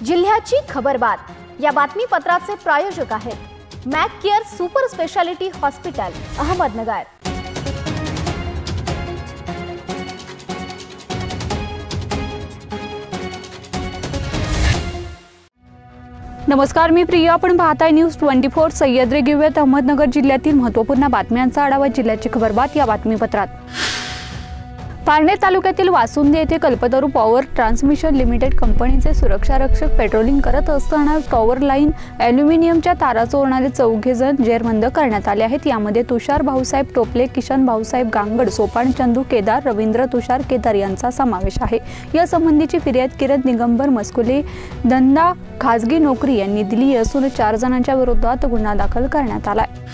जिल्ह्याची खबरबात या बातमीपत्राचे प्रायोजक आहेत Mac care super speciality hospital Ahmednagar. नमस्कार, मी प्रिया। आपण पाहताय न्यूज 24 सह्याद्री घेऊयात अहमदनगर जिल्ह्यातील महत्त्वपूर्ण बातम्यांचा आढावा। जिल्ह्याची खबरबात या बातमीपत्रात। पारनेर तालुक्यातील वासुंदे येथे कल्पतरू पॉवर ट्रान्समिशन लिमिटेड कंपनीचे सुरक्षा रक्षक पेट्रोलिंग करत असताना टॉवर लाईन ॲल्युमिनियमच्या तारा चोरणारे 4 जण जेरबंद करण्यात आले आहेत। यामध्ये तुषार भाऊसाहेब टोपले, किशन भाऊसाहेब गांगड, सोपान चंदू केदार, रवींद्र तुषार केदार यांचा समावेश आहे। या संबंधीची फिर्याद किरण दिगंबर मस्कुले धंदा खाजगी नोकरी यांनी दिली असून 4 जणांच्या विरोधात गुन्हा दाखल करण्यात आला आहे।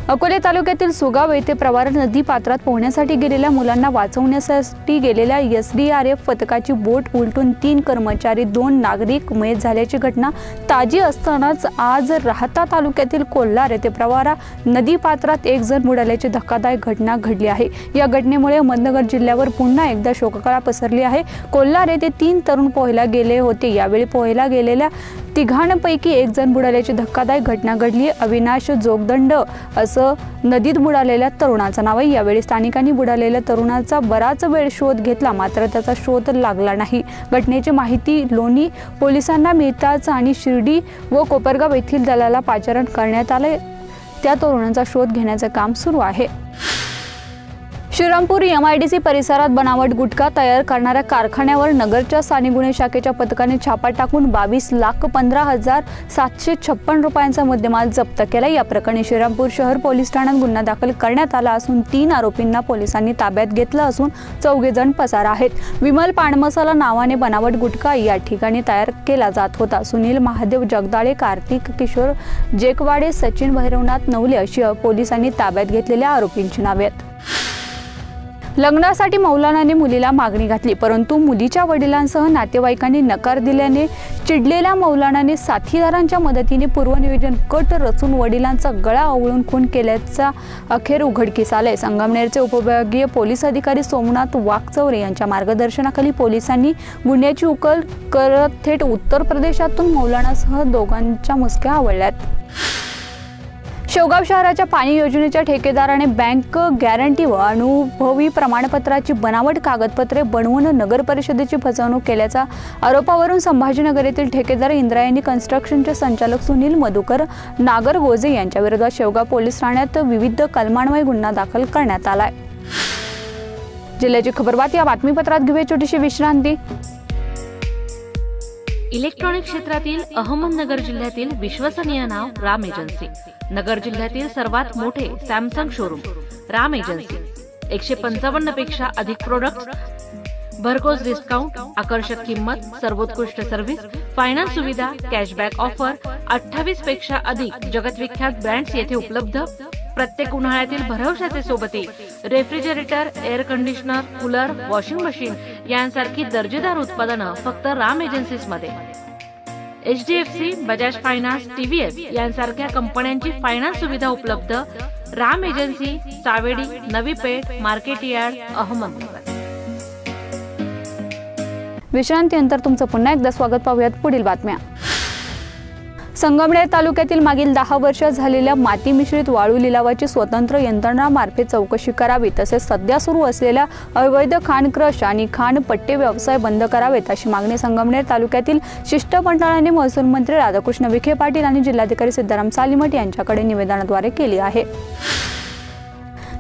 अकोले तालुक्यातील सुगाव येथे प्रवार नदी पात्रात पोहण्यासाठी गेलेल्या मुलांना वाचवण्यासाठी गेलेल्या SDRF पथकाची बोट उलटून 3 कर्मचारी 2 नागरिक मयत झाल्याची घटना ताजी असतानाच आज राहता तालुक्यातील कोल्हार येथे प्रवारा नदी पात्रात 1 जण बुडाल्याची धक्कादायक घटना घडली आहे। या घटनेमुळे अहमदनगर जिल्ह्यावर पुन्हा एकदा शोककळा पसरली आहे। कोल्हार येथे 3 तरुण पोहायला गेले होते। यावेळी पोहायला गेलेल्या 3घांपैकी 1 जण बुडाल्याची धक्कादायक घटना घडली। अविनाश जोगदंड असं नदीत बुडालेल्या तरुणाचं नाव आहे। यावेळी स्थानिकांनी बुडालेल्या तरुणाचा बराच वेळ शोध घेतला, मात्र त्याचा शोध लागला नाही। घटनेची माहिती लोणी पोलिसांना मिळताच आणि शिर्डी व कोपरगाव येथील दलाला पाचारण करण्यात आले। त्या तरुणाचा शोध घेण्याचे काम सुरू आहे। श्रीरामपूर MIDC परिसरात बनावट गुटखा तयार करणाऱ्या कारखान्यावर नगरच्या स्थानिक गुन्हे शाखेच्या पथकाने छापा टाकून 22,15,756 रुपयांचा मुद्देमाल जप्त केला। या प्रकरणी श्रीरामपूर शहर पोलीस ठाण्यात गुन्हा दाखल करण्यात आला असून 3 आरोपींना पोलिसांनी ताब्यात घेतलं असून 4 जण पसार आहेत। विमल पानमसाला नावाने बनावट गुटखा या ठिकाणी तयार केला जात होता। सुनील महादेव जगदाळे, कार्तिक किशोर जेकवाडे, सचिन भैरवनाथ नवले अशी पोलिसांनी ताब्यात घेतलेल्या आरोपींची नावे आहेत। लग्नासाठी मौलानाने मुलीला मागणी घातली, परंतु मुलीच्या वडिलांसह नातेवाईकांनी नकार दिल्याने चिडलेल्या मौलानाने साथीदारांच्या मदतीने पूर्वनियोजन कट रचून वडिलांचा गळा आवळून खून केल्याचा अखेर उघडकीस आलाय। संगमनेरचे उपविभागीय पोलीस अधिकारी सोमनाथ वाघचौरे यांच्या मार्गदर्शनाखाली पोलिसांनी गुन्ह्याची उकल करत थेट उत्तर प्रदेशातून मौलानासह 2घांच्या मुसक्या आवळल्यात। शेवगाव शहराच्या पाणी योजनेच्या ठेकेदाराने बँक गॅरंटी व अनुभवी प्रमाणपत्राची बनावट कागदपत्रे बनवून नगर परिषदेची फसवणूक केल्याच्या आरोपावरून संभाजीनगर येथील ठेकेदार इंद्रायणी कन्स्ट्रक्शनचे संचालक सुनील मधुकर नागरगोजे यांच्या विरोधात शेवगाव पोलीस ठाण्यात विविध कलमान्वये गुन्हा दाखल करण्यात आलाय। जिल्ह्याची खबरबात या बातमीपत्रात घेऊया छोटीशी विश्रांती। इलेक्ट्रॉनिक क्षेत्रातील अहमदनगर जिल्ह्यातील विश्वसनीय नाव राम एजन्सी। नगर जिल्ह्यातील सर्वात मोठे सॅमसंग शोरूम राम एजन्सी। 155 पेक्षा अधिक प्रोडक्ट्स, भरघोस डिस्काउंट, आकर्षक किंमत, सर्वोत्कृष्ट सर्व्हिस, फायनान्स सुविधा, कॅशबॅक ऑफर, 28 पेक्षा अधिक जगतविख्यात ब्रँड्स येथे उपलब्ध। प्रत्येक उन्हाळ्यातील भरवशाचे सोबती refrigerator, air conditioner, cooler, washing machine यांसारखी दर्जेदार उत्पादनं फक्त राम एजन्सीज मध्ये। HDFC, बजाज फायनान्स, TVS यांसारख्या कंपन्यांची फायनान्स सुविधा उपलब्ध। Ram agency, Savedi, Navi Peth, market yard, Ahmednagar. विश्रांतीनंतर तुमचं पुन्हा एकदा स्वागत। पाहूयात पुढील बातम्या। संगमनेर तालुक्यातील मागील 10 वर्षात झालेल्या माती मिश्रित वाळू लिलावाची स्वतंत्र यंत्रणामार्फत चौकशी करावी, तसेच सध्या सुरू असलेल्या अवैध खाण क्रश आणि खाण पट्टे व्यवसाय बंद करावेत अशी मागणी संगमनेर तालुक्यातील शिष्टमंडळाने महसूल मंत्री राधाकृष्ण विखे पाटील आणि जिल्हाधिकारी सिद्धाराम सालीमठ यांच्याकडे निवेदनाद्वारे केली आहे।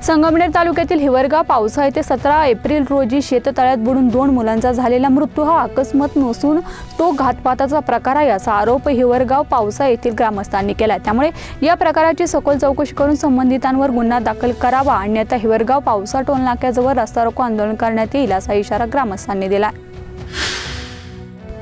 संगमनेर तालुक्यातील हिवरगाव पावसा येथे 17 एप्रिल रोजी शेततळ्यात बुडून 2 मुलांचा झालेला मृत्यू हा अकस्मात नसून तो घातपाताचा प्रकार आहे असा आरोप हिवरगाव पावसा येथील ग्रामस्थांनी केला। त्यामुळे या प्रकाराची सखोल चौकशी करून संबंधितांवर गुन्हा दाखल करावा, अन्यथा हिवरगाव पावसा टोल नाक्याजवळ रस्ता रोको आंदोलन करण्यात येईल असा इशारा ग्रामस्थांनी दिला।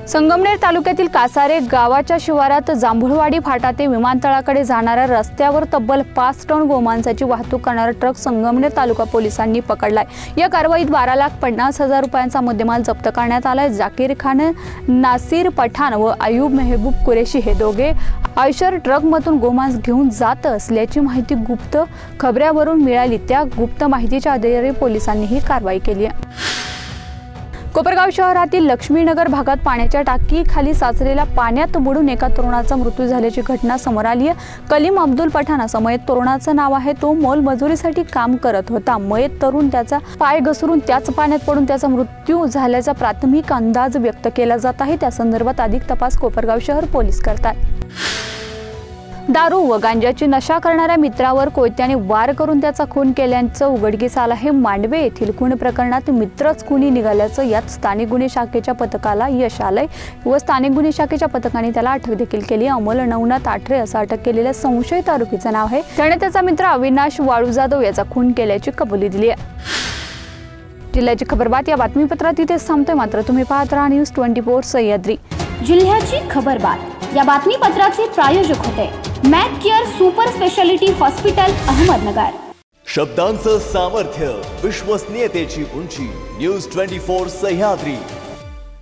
संगमनेर तालुक्यातील कासारे गावाच्या शिवारात जांभूळवाडी फाटा ते विमानतळाकडे जाणाऱ्या रस्त्यावर तब्बल 5 टन गोमांसाची वाहतूक करणारा ट्रक संगमनेर तालुका पोलिसांनी पकडलाय। या कारवाईत 12,50,000 रुपयांचा मुद्देमाल जप्त करण्यात आलाय। जाकीर खान, नासिर पठाण व अयूब मेहबूब कुरेशी हे दोघे आयशर ट्रकमधून गोमांस घेऊन जात असल्याची माहिती गुप्त खबऱ्यावरून मिळाली। त्या गुप्त माहितीच्या आधारे पोलिसांनी ही कारवाई केली आहे। कोपरगाव शहरातील लक्ष्मीनगर भागात पाण्याच्या टाकीखाली साचलेल्या पाण्यात बुडून एका तरुणाचा मृत्यू झाल्याची घटना समोर आली आहे। कलीम अब्दुल पठाण असं मयत तरुणाचं नाव आहे। तो मोलमजुरीसाठी काम करत होता। मयत तरुण त्याचा पाय घसरून त्याच पाण्यात पडून त्याचा मृत्यू झाल्याचा प्राथमिक अंदाज व्यक्त केला जात आहे। त्या संदर्भात अधिक तपास कोपरगाव शहर पोलीस करतात। दारू व गांजाची नशा करणाऱ्या मित्रावर कोयत्याने वार करून त्याचा खून केल्याचं उघडकीस आलं आहे। मांडवे येथील खून प्रकरणात मित्रच खुनी निघाल्याचं यात स्थानिक गुन्हे शाखेच्या पथकाला यश आलंय व स्थानिक गुन्हे शाखेच्या पथकाने त्याला अटक देखील केली। अमोल नवनाथ आठरे असं अटक केलेल्या संशयित आरोपीचं नाव आहे। त्याने त्याचा मित्र अविनाश वाळू जाधव याचा खून केल्याची कबुली दिली आहे। जिल्ह्याची खबरबात या बातमीपत्रात इथेच थांबते, मात्र तुम्ही पाहत राहा न्यूज 24 सह्याद्री। जिल्ह्याची खबरबात या बातमीपत्राचे प्रायोजक होते Mac care super speciality hospital Ahmednagar. शब्दांचं सामर्थ्य, विश्वसनीयतेची उंची, न्यूज 24 सह्याद्री।